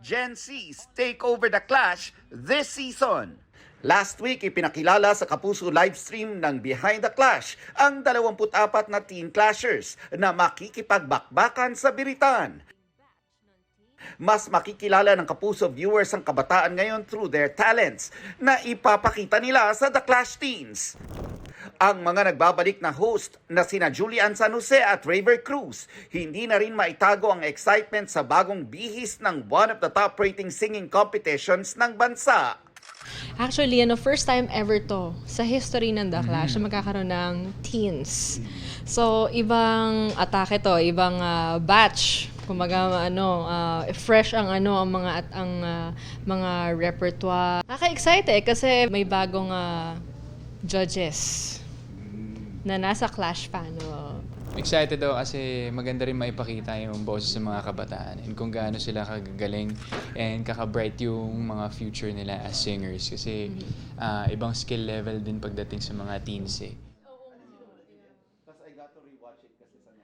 Gen Z's take over the Clash this season. Last week, ipinakilala sa Kapuso livestream ng Behind the Clash ang 24 na teen clashers na makikipagbakbakan sa biritan. Mas makikilala ng Kapuso viewers ang kabataan ngayon through their talents na ipapakita nila sa The Clash Teens. Ang mga nagbabalik na host na sina Julian San Jose at Raver Cruz, hindi na rin maitago ang excitement sa bagong bihis ng one of the top rating singing competitions ng bansa. Actually, first time ever to sa history ng The Clash na magkakaroon ng teens. So, ibang atake to, ibang batch. Kumaga fresh ang mga repertoire. Nakaka-excite kasi may bagong judges na nasa Clash panel. Excited daw kasi maganda rin maipakita yung boses ng mga kabataan and kung gaano sila kagagaling and kaka-bright yung mga future nila as singers kasi ibang skill level din pagdating sa mga teens eh. Plus I got to rewatch it kasi sa